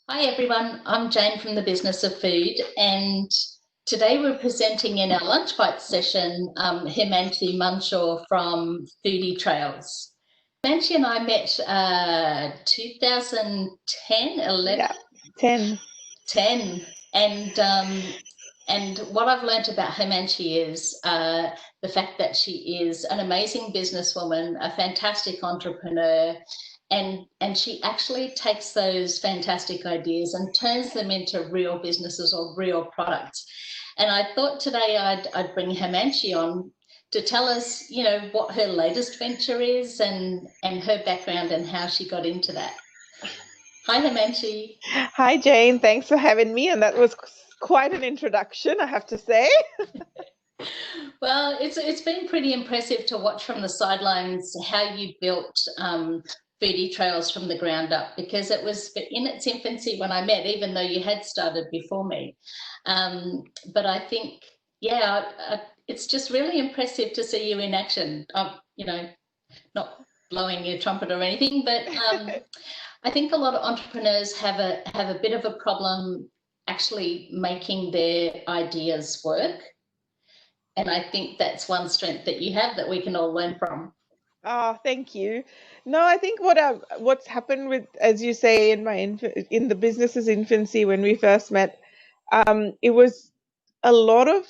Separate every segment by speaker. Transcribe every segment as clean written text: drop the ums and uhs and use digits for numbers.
Speaker 1: Hi everyone, I'm Jane from the Business of Food, and today we're presenting in our lunch bite session Himanshi Munshaw from Foodie Trails. Himanshi and I met 2010, 11,
Speaker 2: Yeah, 10.
Speaker 1: 10, and what I've learned about Himanshi is the fact that she is an amazing businesswoman, a fantastic entrepreneur, and she actually takes those fantastic ideas and turns them into real businesses or real products. And I thought today I'd bring Himanshi on to tell us, what her latest venture is and her background and how she got into that. Hi, Himanshi.
Speaker 2: Hi, Jane. Thanks for having me. And that was quite an introduction, I have to say.
Speaker 1: Well, it's been pretty impressive to watch from the sidelines how you built Foodie Trails from the ground up, because it was in its infancy when I met, even though you had started before me. But I think, yeah, it's just really impressive to see you in action. Not blowing your trumpet or anything, but I think a lot of entrepreneurs have a bit of a problem actually making their ideas work. And I think that's one strength that you have that we can all learn from.
Speaker 2: Oh, thank you. No, I think what's happened with, as you say, in the business's infancy when we first met, it was a lot of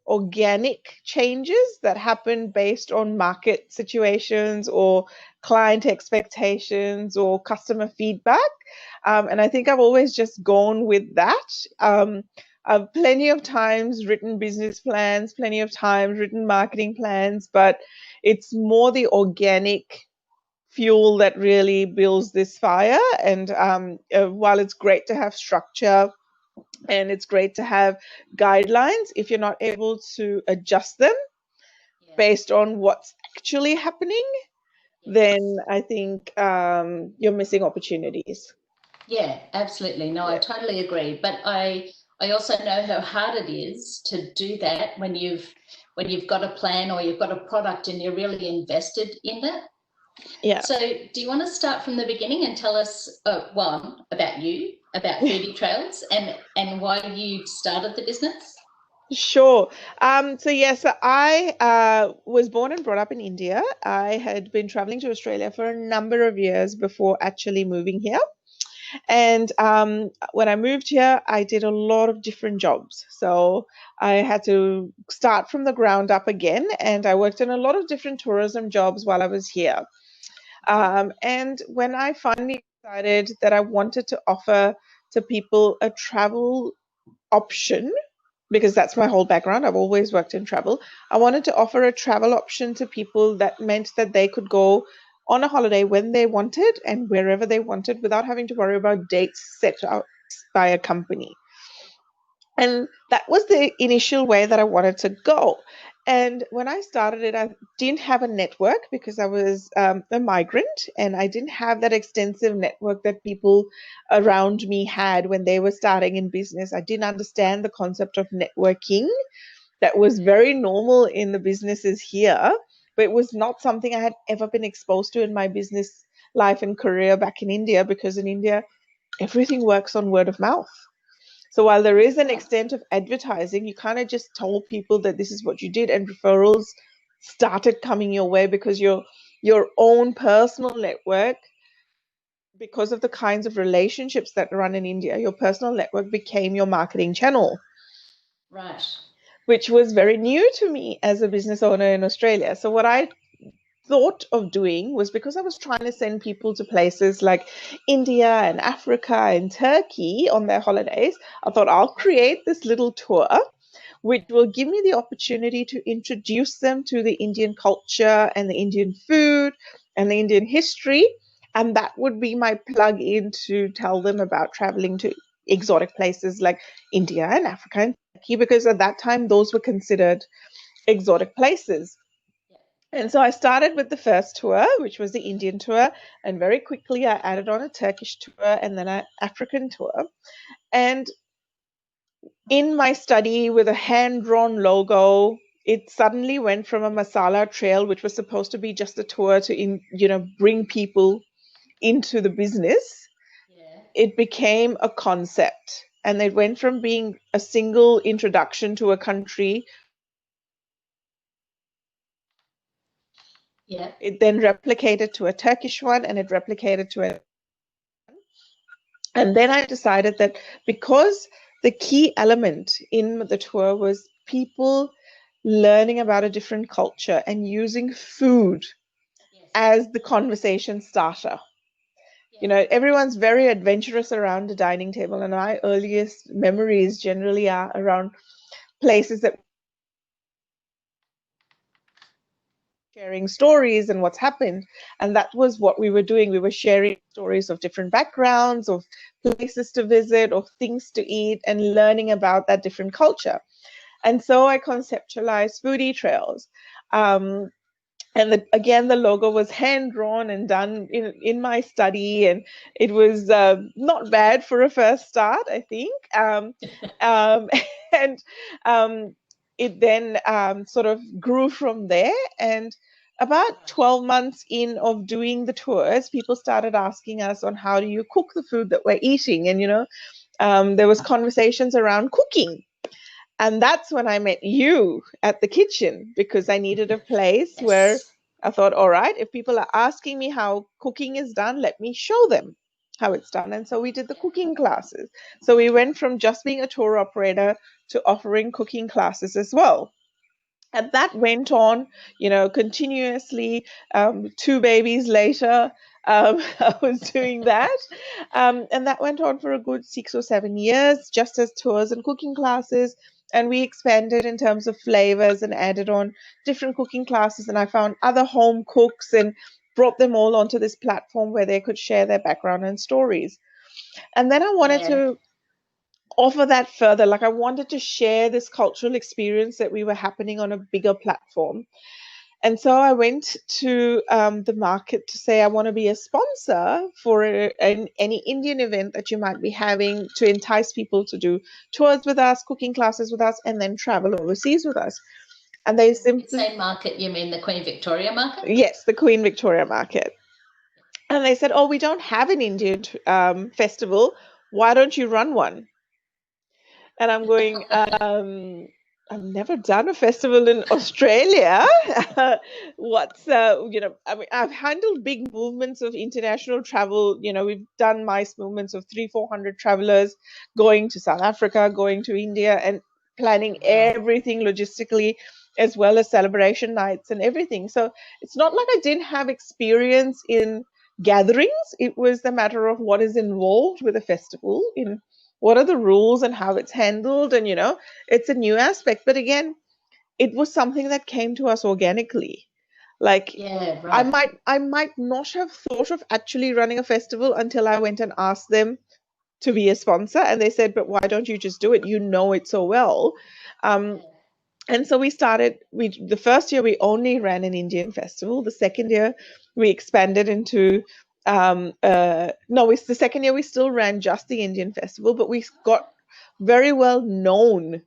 Speaker 2: organic changes that happened based on market situations or client expectations or customer feedback. And I think I've always just gone with that. I've plenty of times written business plans, plenty of times written marketing plans, but it's more the organic fuel that really builds this fire. And while it's great to have structure and it's great to have guidelines, if you're not able to adjust them
Speaker 1: Yeah.
Speaker 2: based on what's actually happening, then
Speaker 1: Yes.
Speaker 2: I think you're missing opportunities.
Speaker 1: Yeah, absolutely. No, I
Speaker 2: Yeah.
Speaker 1: totally agree. But I also know how hard it is to do that when you've got a plan or you've got a product and you're really invested in it.
Speaker 2: Yeah.
Speaker 1: So, do you want to start from the beginning and tell us one about you, about Foodie Trails, and why you started the business?
Speaker 2: Sure. So yes, I was born and brought up in India. I had been traveling to Australia for a number of years before actually moving here. And when I moved here, I did a lot of different jobs. So I had to start from the ground up again, and I worked in a lot of different tourism jobs while I was here. And when I finally decided that I wanted to offer to people a travel option, because that's my whole background. I've always worked in travel. I wanted to offer a travel option to people that meant that they could go on a holiday when they wanted and wherever they wanted without having to worry about dates set out by a company. And that was the initial way that I wanted to go. And when I started it, I didn't have a network because I was a migrant and I didn't have that extensive network that people around me had when they were starting in business. I didn't understand the concept of networking that was very normal in the businesses here, but it was not something I had ever been exposed to in my business life and career back in India because in India, everything works on word of mouth. So while there is an extent of advertising, you kind of just told people that this is what you did, and referrals started coming your way because your own personal network, because of the kinds of relationships that run in India, your personal network became your marketing channel,
Speaker 1: Right.
Speaker 2: which was very new to me as a business owner in Australia. So what I thought of doing was because I was trying to send people to places like India and Africa and Turkey on their holidays, I thought I'll create this little tour which will give me the opportunity to introduce them to the Indian culture and the Indian food and the Indian history. And that would be my plug in to tell them about traveling to exotic places like India and Africa and Turkey, because at that time those were considered exotic places. And so I started with the first tour, which was the Indian tour, and very quickly I added on a Turkish tour and then an African tour. And in my study with a hand-drawn logo, it suddenly went from a masala trail, which was supposed to be just a tour to bring people into the business,
Speaker 1: Yeah.
Speaker 2: it became a concept, and it went from being a single introduction to a country.
Speaker 1: Yeah.
Speaker 2: It then replicated to a Turkish one, and it replicated to a. And then I decided that because the key element in the tour was people learning about a different culture and using food
Speaker 1: Yes.
Speaker 2: as the conversation starter. You
Speaker 1: Yeah.
Speaker 2: know, everyone's very adventurous around the dining table, and my earliest memories generally are around places that sharing stories and what's happened. And that was what we were doing. We were sharing stories of different backgrounds, of places to visit, of things to eat, and learning about that different culture. And so I conceptualized Foodie Trails. And again, the logo was hand drawn and done in my study, and it was not bad for a first start, I think. Um, and it then sort of grew from there. And about 12 months in of doing the tours, people started asking us on how do you cook the food that we're eating, and there was conversations around cooking. And that's when I met you at the kitchen, because I needed a place where
Speaker 1: Yes.
Speaker 2: I thought, all right, if people are asking me how cooking is done, let me show them how it's done. And so we did the
Speaker 1: Yeah.
Speaker 2: cooking classes. So we went from just being a tour operator to offering cooking classes as well. And that went on, continuously. 2 babies later, I was doing that. And that went on for a good 6 or 7 years, just as tours and cooking classes. And we expanded in terms of flavors and added on different cooking classes. And I found other home cooks and brought them all onto this platform where they could share their background and stories. And then I wanted
Speaker 1: Yeah.
Speaker 2: to offer that further. Like, I wanted to share this cultural experience that we were happening on a bigger platform. And so I went to the market to say I want to be a sponsor for any Indian event that you might be having, to entice people to do tours with us, cooking classes with us, and then travel overseas with us. And they
Speaker 1: When you
Speaker 2: simply,
Speaker 1: say market, you mean the Queen Victoria market?
Speaker 2: yes, the Queen Victoria market. And they said, oh, we don't have an Indian festival. Why don't you run one? And I'm going, I've never done a festival in Australia. I mean, I've handled big movements of international travel. We've done mice movements of 300-400 travelers going to South Africa, going to India, and planning
Speaker 1: Wow.
Speaker 2: everything logistically, as well as celebration nights and everything. So it's not like I didn't have experience in gatherings. It was the matter of what is involved with a festival, in what are the rules and how it's handled. And it's a new aspect, but again, it was something that came to us organically. Like,
Speaker 1: Yeah,
Speaker 2: i
Speaker 1: right.
Speaker 2: might i might not have thought of actually running a festival until I went and asked them to be a sponsor, and they said, but why don't you just do it? It so well. um,
Speaker 1: Yeah.
Speaker 2: and so we started. The first year we only ran an Indian festival. The second year we expanded into no, it's the second year we still ran just the Indian festival, but we got very well known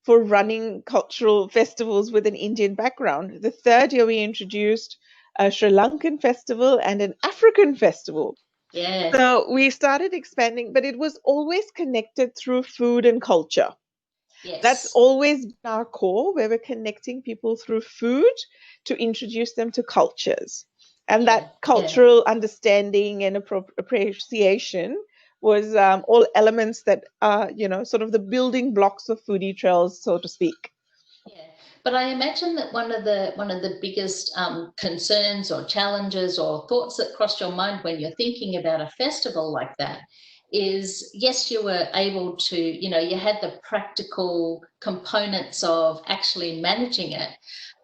Speaker 2: for running cultural festivals with an Indian background. The third year we introduced a Sri Lankan festival and an African festival.
Speaker 1: Yeah.
Speaker 2: So we started expanding, but it was always connected through food and culture. That's
Speaker 1: Yes.
Speaker 2: always been our core, where we're connecting people through food to introduce them to cultures. And
Speaker 1: Yeah.
Speaker 2: that
Speaker 1: Yeah.
Speaker 2: cultural understanding and appreciation was all elements that are, sort of the building blocks of Foodie Trails, so to speak.
Speaker 1: Yeah, but I imagine that one of the biggest concerns or challenges or thoughts that crossed your mind when you're thinking about a festival like that is, yes, you were able to, you had the practical components of actually managing it,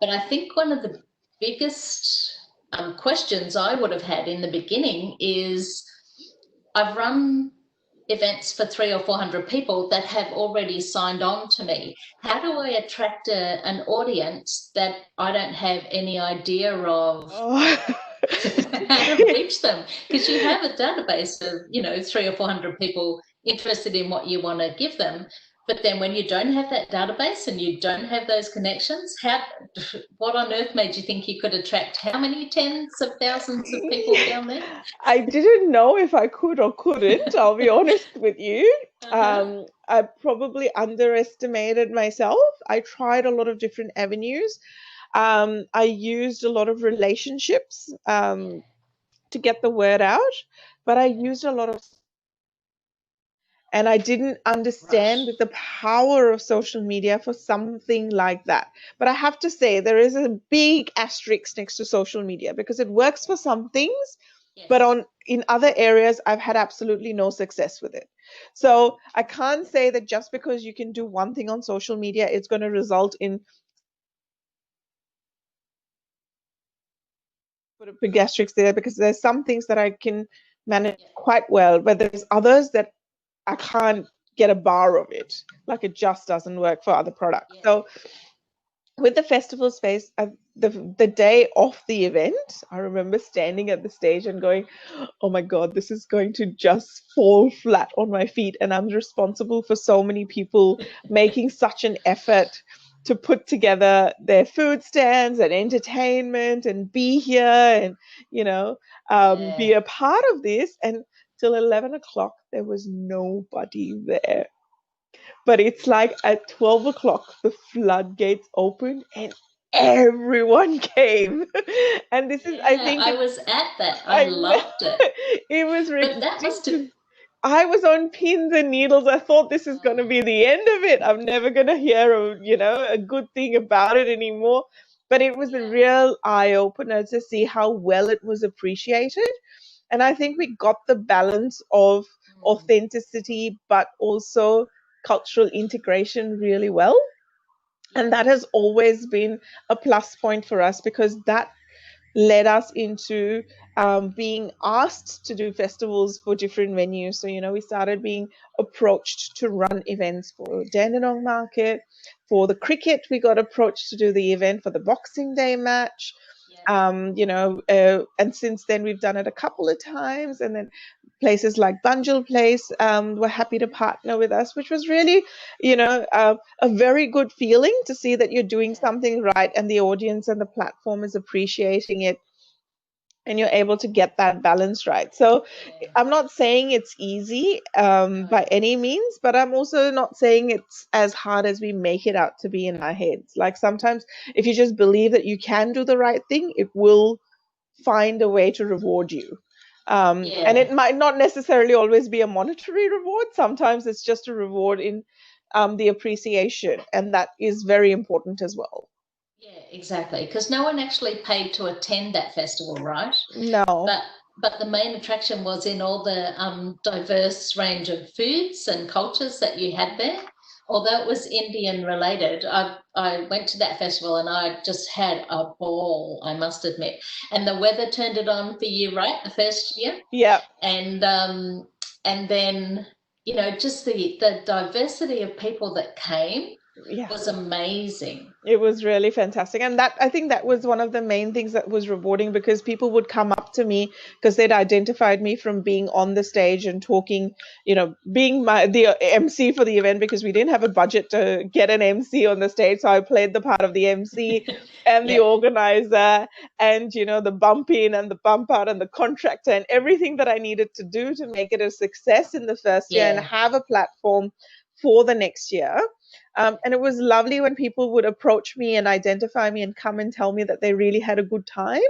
Speaker 1: but I think one of the biggest questions I would have had in the beginning is, I've run events for 300 or 400 people that have already signed on to me. How do I attract an audience that I don't have any idea of
Speaker 2: Oh.
Speaker 1: how to reach them? Because you have a database of, 300 or 400 people interested in what you want to give them. But then when you don't have that database and you don't have those connections, what on earth made you think you could attract how many tens of thousands of people down there?
Speaker 2: I didn't know if I could or couldn't, I'll be honest with you. I probably underestimated myself. I tried a lot of different avenues. I used a lot of relationships to get the word out, but I used a lot of, and I didn't understand
Speaker 1: Right.
Speaker 2: the power of social media for something like that. But I have to say, there is a big asterisk next to social media because it works for some things, but
Speaker 1: Yes.
Speaker 2: in other areas, I've had absolutely no success with it. So I can't say that just because you can do one thing on social media, it's going to result in, put a big asterisk there, because there's some things that I can manage
Speaker 1: Yeah.
Speaker 2: quite well, but there's others that I can't get a bar of it. Like it just doesn't work for other products.
Speaker 1: Yeah.
Speaker 2: So with the festival space, the day of the event, I remember standing at the stage and going, "Oh my God, this is going to just fall flat on my feet." And I'm responsible for so many people making such an effort to put together their food stands and entertainment and be here and, be
Speaker 1: Yeah.
Speaker 2: a part of this. And till 11 o'clock, there was nobody there. But it's like at 12 o'clock, the floodgates opened and everyone came. And this is, I
Speaker 1: Yeah.
Speaker 2: think,
Speaker 1: I was at that. I
Speaker 2: I know,
Speaker 1: loved it.
Speaker 2: it was
Speaker 1: But that must have,
Speaker 2: ridiculous. I was on pins and needles. I thought this is going to be the end of it. I'm never going to hear a good thing about it anymore. But it was a
Speaker 1: yeah.
Speaker 2: real eye opener to see how well it was appreciated. And I think we got the balance of
Speaker 1: Mm.
Speaker 2: authenticity, but also cultural integration really well.
Speaker 1: Yeah.
Speaker 2: And that has always been a plus point for us because that led us into being asked to do festivals for different venues. So, we started being approached to run events for Dandenong Market. For the cricket, we got approached to do the event for the Boxing Day match.
Speaker 1: Yeah.
Speaker 2: And since then we've done it a couple of times, and then places like Bunjil Place were happy to partner with us, which was really, a very good feeling to see that you're doing
Speaker 1: Yeah.
Speaker 2: something right and the audience and the platform is appreciating it and you're able to get that balance right. So
Speaker 1: Yeah.
Speaker 2: I'm not saying it's easy
Speaker 1: No.
Speaker 2: by any means, but I'm also not saying it's as hard as we make it out to be in our heads. Like sometimes if you just believe that you can do the right thing, it will find a way to reward you. And
Speaker 1: Yeah.
Speaker 2: it might not necessarily always be a monetary reward. Sometimes it's just a reward in the appreciation, and that is very important as well.
Speaker 1: Yeah, exactly. Because no one actually paid to attend that festival, right?
Speaker 2: No.
Speaker 1: But the main attraction was in all the diverse range of foods and cultures that you had there. Although it was Indian related, I went to that festival and I just had a ball, I must admit. And the weather turned it on for you, right? The first year,
Speaker 2: Yeah.
Speaker 1: and then just the diversity of people that came
Speaker 2: Yeah.
Speaker 1: was amazing.
Speaker 2: It was really fantastic. And that, I think that was one of the main things that was rewarding because people would come up to me because they'd identified me from being on the stage and talking, being the MC for the event because we didn't have a budget to get an MC on the stage. So I played the part of the MC and the
Speaker 1: Yeah,
Speaker 2: organizer and, the bump in and the bump out and the contractor and everything that I needed to do to make it a success in the first year and
Speaker 1: yeah,
Speaker 2: have a platform for the next year. And it was lovely when people would approach me and identify me and come and tell me that they really had a good time.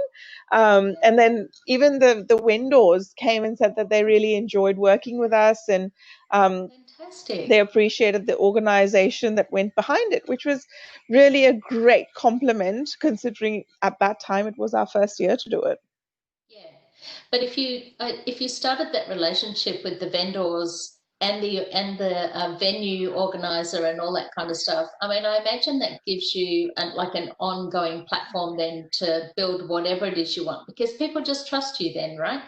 Speaker 2: And then even the vendors came and said that they really enjoyed working with us and they
Speaker 1: fantastic.
Speaker 2: appreciated the organization that went behind it, which was really a great compliment considering at that time it was our first year to do it.
Speaker 1: Yeah, but if you started that relationship with the vendors and the venue organizer and all that kind of stuff, I mean, I imagine that gives you like an ongoing platform then to build whatever it is you want because people just trust you then, right?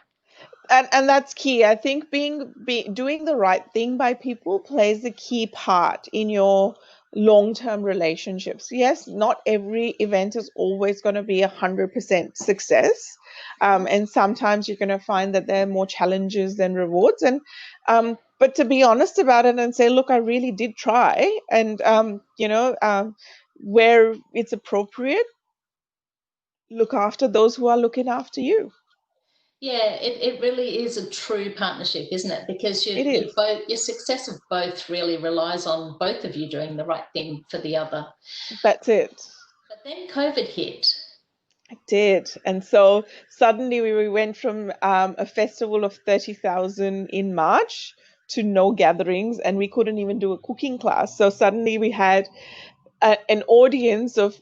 Speaker 2: And that's key. I think doing the right thing by people plays a key part in your long-term relationships. Yes, not every event is always going to be 100% success. And sometimes you're going to find that there are more challenges than rewards. And but to be honest about it and say, look, I really did try, and where it's appropriate, look after those who are looking after you.
Speaker 1: Yeah, it really is a true partnership, isn't it? Because
Speaker 2: It
Speaker 1: you
Speaker 2: is.
Speaker 1: both, your success of both really relies on both of you doing the right thing for the other.
Speaker 2: That's it.
Speaker 1: But then COVID hit.
Speaker 2: I did. And so suddenly we went from a festival of 30,000 in March to no gatherings, and we couldn't even do a cooking class. So suddenly we had an audience of,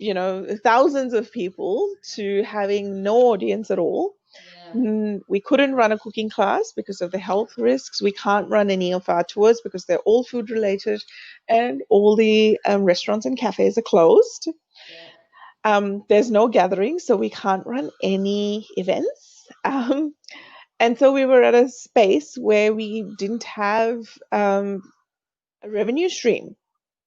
Speaker 2: thousands of people to having no audience at all.
Speaker 1: Yeah.
Speaker 2: We couldn't run a cooking class because of the health risks. We can't run any of our tours because they're all food related, and all the restaurants and cafes are closed. There's no gathering, so we can't run any events. And so we were at a space where we didn't have a revenue stream,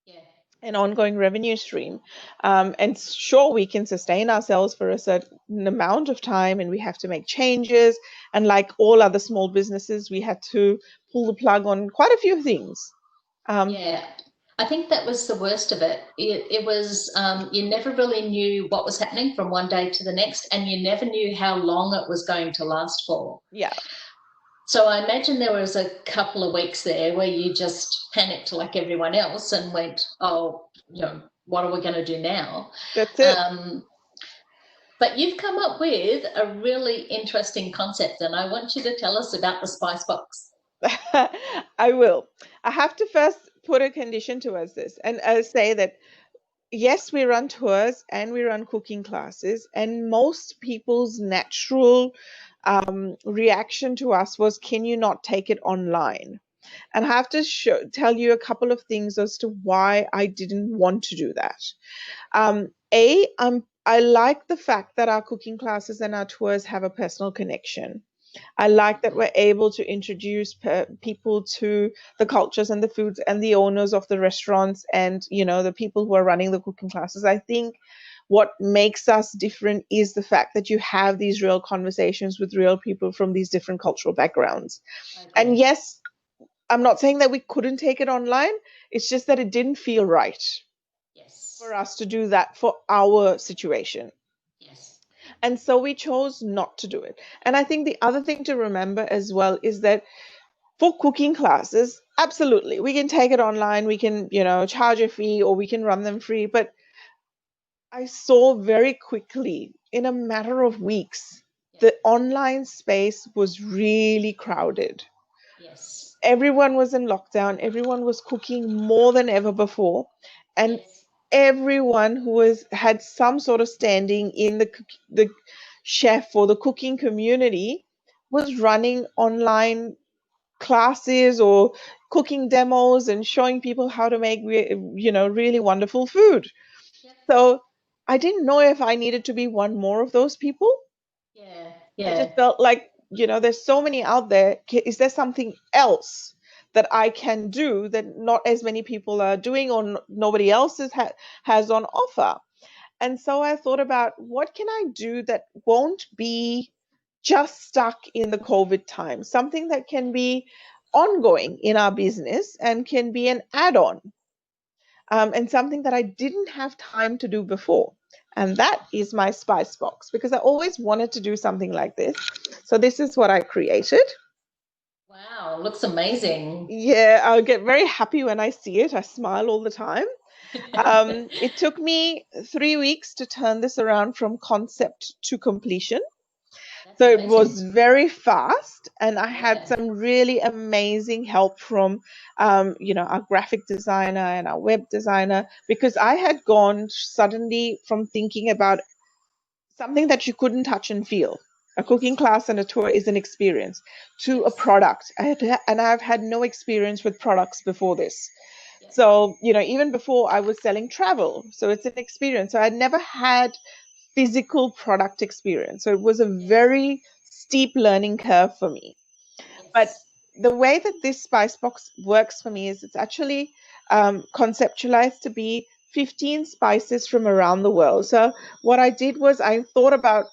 Speaker 1: Yeah.
Speaker 2: an ongoing revenue stream. And sure, we can sustain ourselves for a certain amount of time, and we have to make changes. And like all other small businesses, we had to pull the plug on quite a few things.
Speaker 1: Yeah. I think that was the worst of it. It was, you never really knew what was happening from one day to the next, and you never knew how long it was going to last for.
Speaker 2: Yeah.
Speaker 1: So I imagine there was a couple of weeks there where you just panicked like everyone else and went, oh, what are we going to do now?
Speaker 2: That's it.
Speaker 1: But you've come up with a really interesting concept, and I want you to tell us about the spice box.
Speaker 2: I will. I have to first put a condition towards this and say that yes, we run tours and we run cooking classes, and most people's natural reaction to us was, can you not take it online? And I have to tell you a couple of things as to why I didn't want to do that. I like the fact that our cooking classes and our tours have a personal connection. I like that we're able to introduce people to the cultures and the foods and the owners of the restaurants and, the people who are running the cooking classes. I think what makes us different is the fact that you have these real conversations with real people from these different cultural backgrounds. And yes, I'm not saying that we couldn't take it online. It's just that it didn't feel right for us to do that for our situation.
Speaker 1: Yes.
Speaker 2: And so we chose not to do it. And I think the other thing to remember as well is that for cooking classes, absolutely, we can take it online, we can, charge a fee, or we can run them free. But I saw very quickly, in a matter of weeks, the online space was really crowded.
Speaker 1: Yes.
Speaker 2: Everyone was in lockdown. Everyone was cooking more than ever before. And everyone who had some sort of standing in the chef or the cooking community was running online classes or cooking demos and showing people how to make really wonderful food. So I didn't know if I needed to be one more of those people. I just felt like, there's so many out there. Is there something else that I can do that not as many people are doing, or nobody else has on offer? And so I thought about, what can I do that won't be just stuck in the COVID time, something that can be ongoing in our business and can be an add-on, and something that I didn't have time to do before. And that is my spice box, because I always wanted to do something like this. So this is what I created.
Speaker 1: Wow, looks amazing.
Speaker 2: Yeah, I'll get very happy when I see it. I smile all the time. It took me 3 weeks to turn this around from concept to completion. So it was very fast, and I had some really amazing help from, our graphic designer and our web designer, because I had gone suddenly from thinking about something that you couldn't touch and feel. A cooking class and a tour is an experience, to a product. I've had no experience with products before this. So, even before I was selling travel, so it's an experience. So I'd never had physical product experience. So it was a very steep learning curve for me. But the way that this spice box works for me is it's actually conceptualized to be 15 spices from around the world. So what I did was I thought about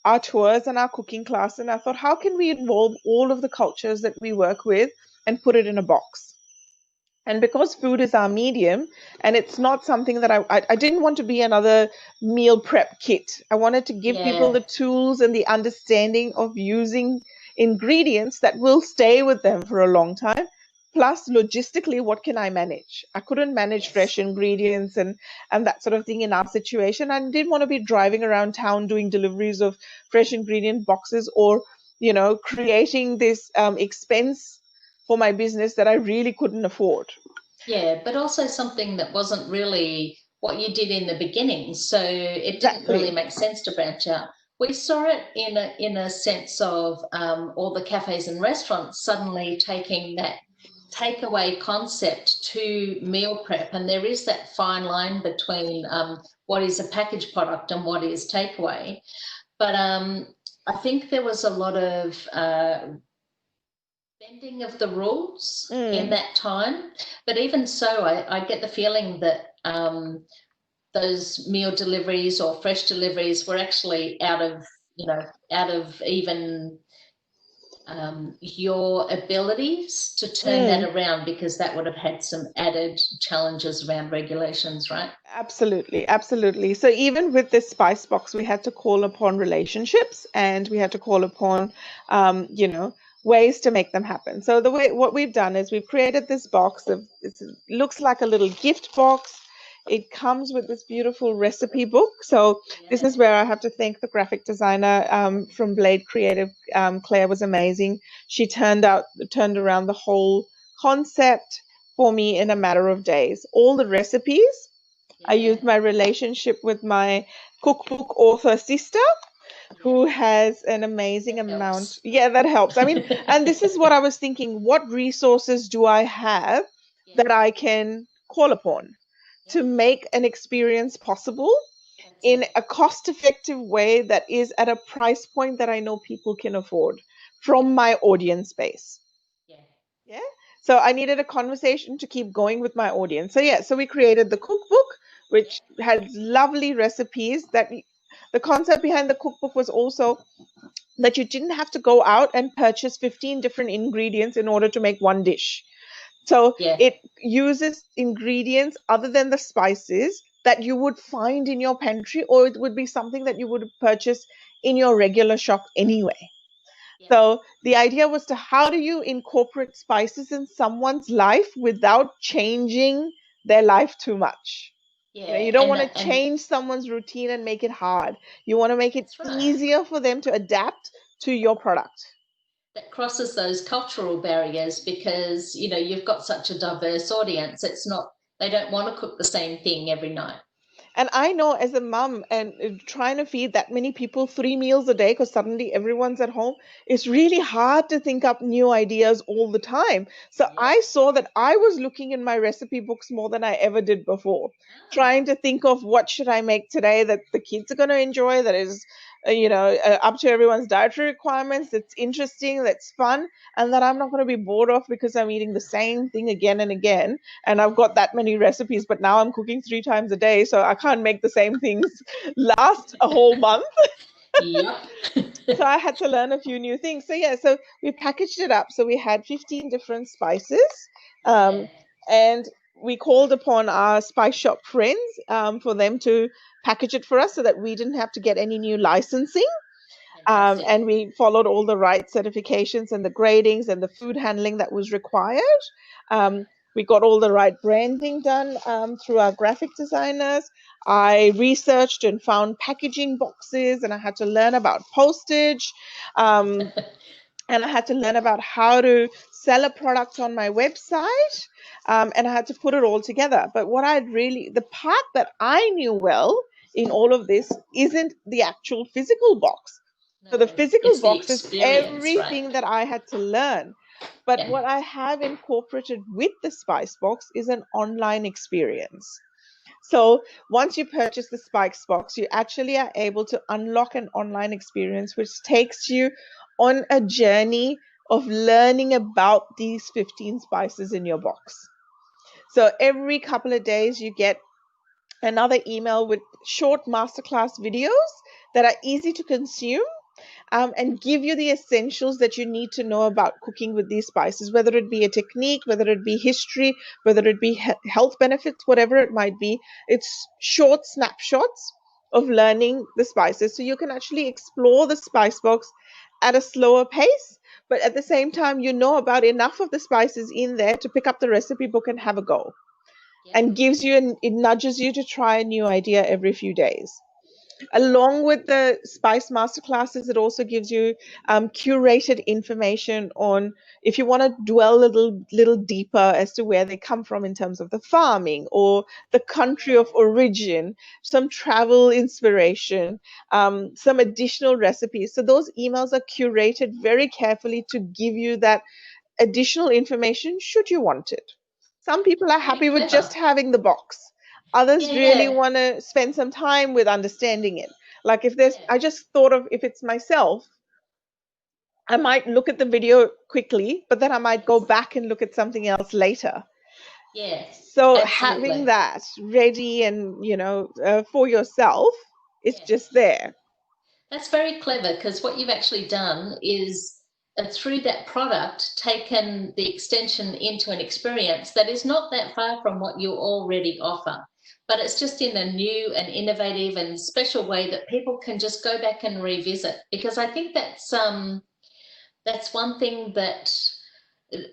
Speaker 2: our tours and our cooking class, and I thought, how can we involve all of the cultures that we work with and put it in a box? And because food is our medium, and it's not something that I didn't want to be another meal prep kit. I wanted to give people
Speaker 1: Yeah.
Speaker 2: the tools and the understanding of using ingredients that will stay with them for a long time. Plus, logistically, what can I manage? I couldn't manage
Speaker 1: Yes.
Speaker 2: fresh ingredients and that sort of thing in our situation. I didn't want to be driving around town doing deliveries of fresh ingredient boxes, or creating this expense for my business that I really couldn't afford.
Speaker 1: Yeah, but also something that wasn't really what you did in the beginning. So it didn't really
Speaker 2: Exactly.
Speaker 1: make sense to branch out. We saw it in a sense of all the cafes and restaurants suddenly taking that takeaway concept to meal prep, and there is that fine line between what is a packaged product and what is takeaway. But I think there was a lot of bending of the rules in
Speaker 2: Mm.
Speaker 1: that time. But even so, I get the feeling that those meal deliveries or fresh deliveries were actually out of even your abilities to turn that
Speaker 2: Mm.
Speaker 1: around, because that would have had some added challenges around regulations, right?
Speaker 2: Absolutely, absolutely. So even with this spice box, we had to call upon relationships, and we had to call upon, ways to make them happen. So what we've done is we've created this box. It looks like a little gift box. It comes with this beautiful recipe book. So this
Speaker 1: Yeah.
Speaker 2: is where I have to thank the graphic designer from Blade Creative. Claire was amazing. She turned around the whole concept for me in a matter of days. All the recipes, I
Speaker 1: Yeah.
Speaker 2: used my relationship with my cookbook author sister,
Speaker 1: Yeah.
Speaker 2: who has an amazing
Speaker 1: That
Speaker 2: amount.
Speaker 1: helps.
Speaker 2: Yeah, that helps. I mean, and this is what I was thinking, what resources do I have
Speaker 1: Yeah.
Speaker 2: that I can call upon
Speaker 1: Yeah.
Speaker 2: to make an experience possible
Speaker 1: That's
Speaker 2: in
Speaker 1: it.
Speaker 2: a cost-effective way that is at a price point that I know people can afford
Speaker 1: Yeah.
Speaker 2: from my audience base.
Speaker 1: Yeah.
Speaker 2: Yeah. So I needed a conversation to keep going with my audience. So yeah, so we created the cookbook,
Speaker 1: Yeah.
Speaker 2: which had lovely recipes. The concept behind the cookbook was also that you didn't have to go out and purchase 15 different ingredients in order to make one dish. So
Speaker 1: Yeah.
Speaker 2: it uses ingredients other than the spices that you would find in your pantry, or it would be something that you would purchase in your regular shop anyway.
Speaker 1: Yeah.
Speaker 2: So the idea was to, how do you incorporate spices in someone's life without changing their life too much?
Speaker 1: Yeah.
Speaker 2: You don't want to
Speaker 1: And
Speaker 2: change someone's routine and make it hard. You want to make it
Speaker 1: that's right.
Speaker 2: easier for them to adapt to your product.
Speaker 1: That crosses those cultural barriers, because you've got such a diverse audience. It's not, they don't want to cook the same thing every night.
Speaker 2: And I know, as a mom and trying to feed that many people 3 meals a day because suddenly everyone's at home, it's really hard to think up new ideas all the time. So
Speaker 1: Yep.
Speaker 2: I saw that I was looking in my recipe books more than I ever did before,
Speaker 1: Ah,
Speaker 2: trying to think of what should I make today that the kids are going to enjoy, that is, up to everyone's dietary requirements, that's interesting, that's fun, and that I'm not going to be bored of because I'm eating the same thing again and again, and I've got that many recipes, but now I'm cooking 3 times a day, so I can't make the same things last a whole month.
Speaker 1: yep.
Speaker 2: So I had to learn a few new things. So yeah, so we packaged it up. So we had 15 different spices,
Speaker 1: Yeah.
Speaker 2: um, and we called upon our spice shop friends for them to package it for us so that we didn't have to get any new licensing.
Speaker 1: Fantastic.
Speaker 2: And we followed all the right certifications and the gradings and the food handling that was required. Um, we got all the right branding done through our graphic designers. I researched and found packaging boxes, and I had to learn about postage. Um, and I had to learn about how to sell a product on my website, and I had to put it all together. But the part that I knew well in all of this isn't the actual physical box. So the
Speaker 1: No,
Speaker 2: physical
Speaker 1: it's the
Speaker 2: box is
Speaker 1: experience, right?
Speaker 2: everything that I had to learn. But
Speaker 1: Yeah.
Speaker 2: what I have incorporated with the Spice Box is an online experience. So once you purchase the Spikes box, you actually are able to unlock an online experience which takes you on a journey of learning about these 15 spices in your box. So every couple of days you get another email with short masterclass videos that are easy to consume, and give you the essentials that you need to know about cooking with these spices, whether it be a technique, whether it be history, whether it be health benefits, whatever it might be. It's short snapshots of learning the spices. So you can actually explore the spice box at a slower pace, but at the same time, you know about enough of the spices in there to pick up the recipe book and have a go.
Speaker 1: Yeah.
Speaker 2: And it nudges you to try a new idea every few days. Along with the spice masterclasses, it also gives you curated information on, if you want to dwell a little deeper as to where they come from in terms of the farming or the country of origin, some travel inspiration, some additional recipes. So those emails are curated very carefully to give you that additional information should you want it. Some people are
Speaker 1: Very
Speaker 2: happy with just
Speaker 1: clever.
Speaker 2: having the box. Others
Speaker 1: Yeah,
Speaker 2: really
Speaker 1: yeah,
Speaker 2: want to spend some time with understanding it. Like I
Speaker 1: yeah.
Speaker 2: just thought of, if it's myself, I might look at the video quickly, but then I might go
Speaker 1: Yes.
Speaker 2: back and look at something else later.
Speaker 1: Yeah,
Speaker 2: So having
Speaker 1: absolutely.
Speaker 2: that ready and, for yourself, it's
Speaker 1: Yeah.
Speaker 2: just there.
Speaker 1: That's very clever, because what you've actually done is, through that product, taken the extension into an experience that is not that far from what you already offer. But it's just in a new and innovative and special way that people can just go back and revisit. Because I think that's one thing that,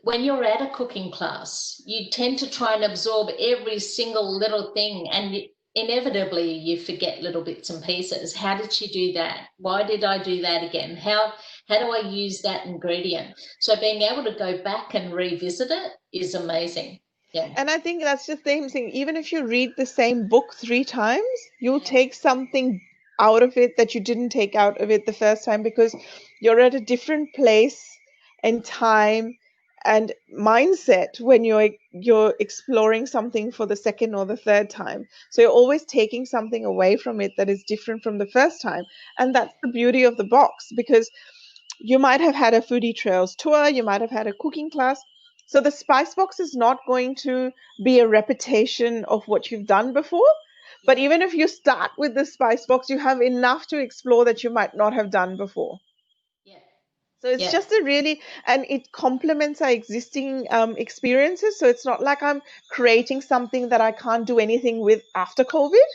Speaker 1: when you're at a cooking class, you tend to try and absorb every single little thing, and inevitably you forget little bits and pieces. How did she do that? Why did I do that again? How do I use that ingredient? So being able to go back and revisit it is amazing. Yeah.
Speaker 2: And I think that's the same thing. Even if you read the same book 3 times, you'll
Speaker 1: Yeah.
Speaker 2: take something out of it that you didn't take out of it the first time, because you're at a different place and time and mindset when you're exploring something for the second or the third time. So you're always taking something away from it that is different from the first time. And
Speaker 1: Yeah.
Speaker 2: that's the beauty of the box, because you might have had a foodie trails tour, you might have had a cooking class. So the spice box is not going to be a repetition of what you've done before. But
Speaker 1: Yeah.
Speaker 2: even if you start with the spice box, you have enough to explore that you might not have done before.
Speaker 1: Yeah.
Speaker 2: So it's
Speaker 1: Yeah.
Speaker 2: just and it complements our existing experiences. So it's not like I'm creating something that I can't do anything with after COVID.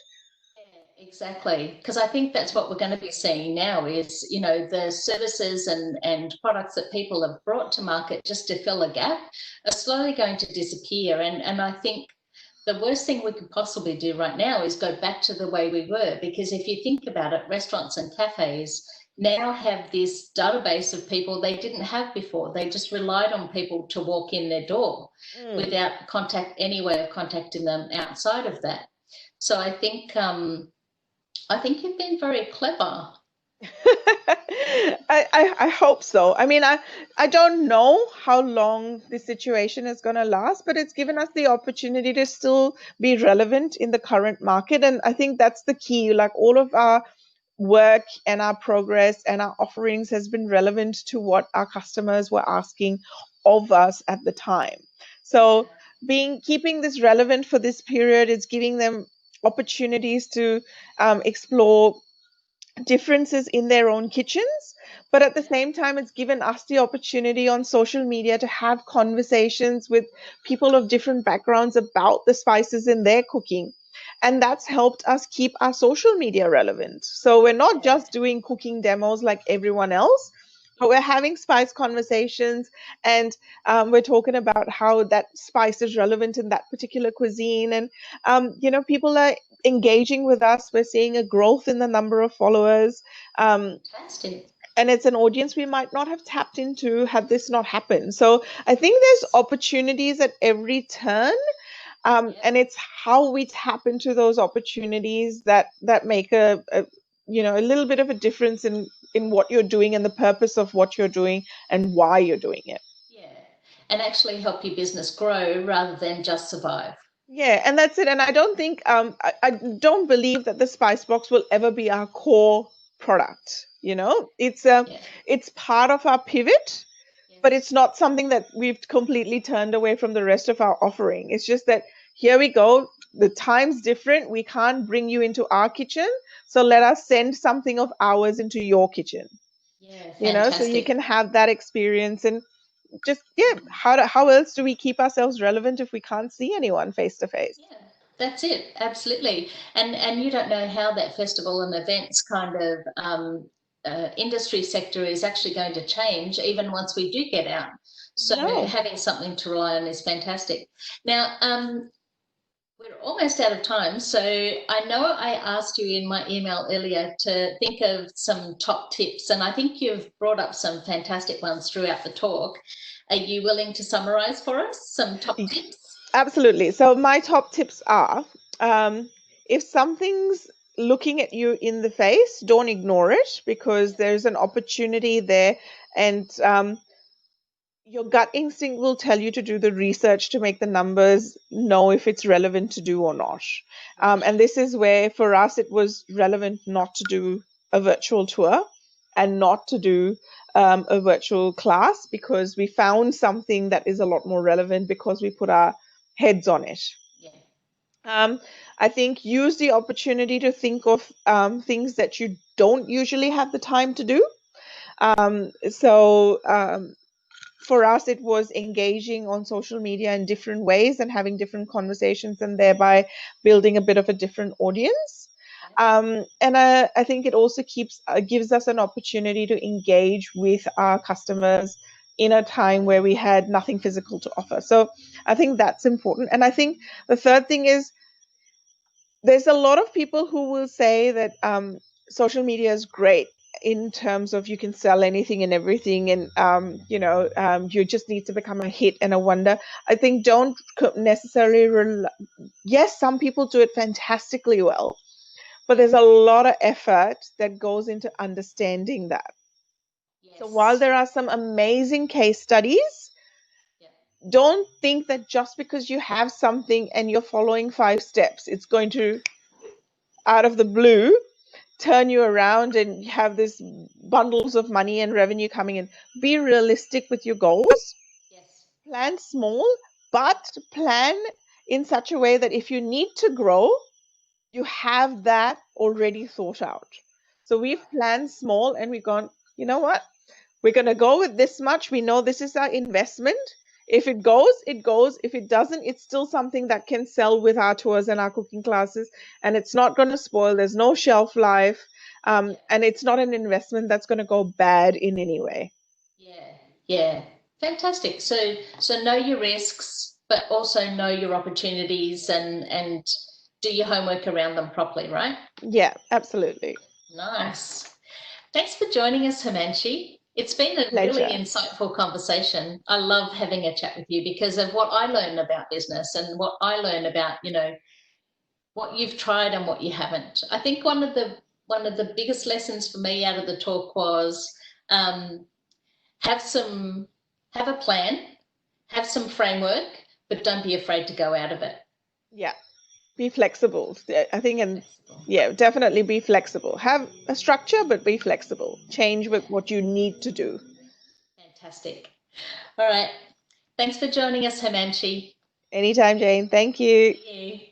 Speaker 1: Yeah, exactly. Because I think that's what we're going to be seeing now is, the services and products that people have brought to market just to fill a gap are slowly going to disappear. And I think the worst thing we could possibly do right now is go back to the way we were. Because if you think about it, restaurants and cafes now have this database of people they didn't have before. They just relied on people to walk in their door
Speaker 2: Mm.
Speaker 1: without any way of contacting them outside of that. So I think you've been very clever.
Speaker 2: I hope so. I mean, I don't know how long this situation is going to last, but it's given us the opportunity to still be relevant in the current market. And I think that's the key. Like, all of our work and our progress and our offerings has been relevant to what our customers were asking of us at the time.
Speaker 1: Yeah,
Speaker 2: So keeping this relevant for this period is giving them opportunities to explore differences in their own kitchens. But at the
Speaker 1: yeah,
Speaker 2: same time, it's given us the opportunity on social media to have conversations with people of different backgrounds about the spices in their cooking. And that's helped us keep our social media relevant. So we're not
Speaker 1: yeah,
Speaker 2: just doing cooking demos like everyone else, but we're having spice conversations, and we're talking about how that spice is relevant in that particular cuisine. And people are engaging with us. We're seeing a growth in the number of followers.
Speaker 1: fantastic.
Speaker 2: And it's an audience we might not have tapped into had this not happened. So I think there's opportunities at every turn.
Speaker 1: Yep.
Speaker 2: And it's how we tap into those opportunities that make a little bit of a difference in what you're doing and the purpose of what you're doing and why you're doing it.
Speaker 1: Yeah. And actually help your business grow rather than just survive.
Speaker 2: Yeah, and that's it. And I don't think I don't believe that the spice box will ever be our core product. It's
Speaker 1: Yeah.
Speaker 2: it's part of our pivot,
Speaker 1: Yeah.
Speaker 2: but it's not something that we've completely turned away from the rest of our offering. It's just that here we go, the time's different. We can't bring you into our kitchen, so let us send something of ours into your kitchen.
Speaker 1: Yeah,
Speaker 2: So you
Speaker 1: fantastic.
Speaker 2: can have that experience. And just, yeah, how else do we keep ourselves relevant if we can't see anyone face to face?
Speaker 1: Yeah, that's it. Absolutely. And you don't know how that festival and events kind of industry sector is actually going to change even once we do get out. So
Speaker 2: No.
Speaker 1: having something to rely on is fantastic. Now, we're almost out of time. So I know I asked you in my email earlier to think of some top tips, and I think you've brought up some fantastic ones throughout the talk. Are you willing to summarize for us some top tips?
Speaker 2: Absolutely. So my top tips are, if something's looking at you in the face, don't ignore it, because there's an opportunity there. And your gut instinct will tell you to do the research to make the numbers know if it's relevant to do or not. And this is where, for us, it was relevant not to do a virtual tour and not to do a virtual class, because we found something that is a lot more relevant because we put our heads on it.
Speaker 1: Yeah.
Speaker 2: I think use the opportunity to think of things that you don't usually have the time to do. For us, it was engaging on social media in different ways and having different conversations, and thereby building a bit of a different audience. And I think it also gives us an opportunity to engage with our customers in a time where we had nothing physical to offer. So I think that's important. And I think the third thing is, there's a lot of people who will say that social media is great in terms of you can sell anything and everything, and you just need to become a hit and a wonder. I think don't necessarily yes, some people do it fantastically well, but there's a lot of effort that goes into understanding that. So while
Speaker 1: Yes.
Speaker 2: there are some amazing case studies,
Speaker 1: Yeah.
Speaker 2: don't think that just because you have something and you're following 5 steps, it's going to, out of the blue, turn you around and have this bundles of money and revenue coming in. Be realistic with your goals.
Speaker 1: Yes.
Speaker 2: Plan small, but plan in such a way that if you need to grow, you have that already thought out. So we've planned small and we've gone, you know what? We're going to go with this much. We know this is our investment. If it goes, it goes. If it doesn't, it's still something that can sell with our tours and our cooking classes, and it's not going to spoil. There's no shelf life, and it's not an investment that's going to go bad in any way.
Speaker 1: Yeah. Yeah. Fantastic. So know your risks, but also know your opportunities and do your homework around them properly, right?
Speaker 2: Yeah, absolutely.
Speaker 1: Nice. Thanks for joining us, Himanshi. It's been a really
Speaker 2: Pleasure.
Speaker 1: insightful conversation. I love having a chat with you because of what I learn about business and what I learn about, what you've tried and what you haven't. I think one of the biggest lessons for me out of the talk was um, have some have a plan, have some framework, but don't be afraid to go out of it.
Speaker 2: Yeah, be flexible. I think, and yeah, definitely be flexible. Have a structure, but be flexible. Change with what you need to do.
Speaker 1: Fantastic. All right. Thanks for joining us, Himanshi.
Speaker 2: Anytime, Jane. Thank you.
Speaker 1: See you.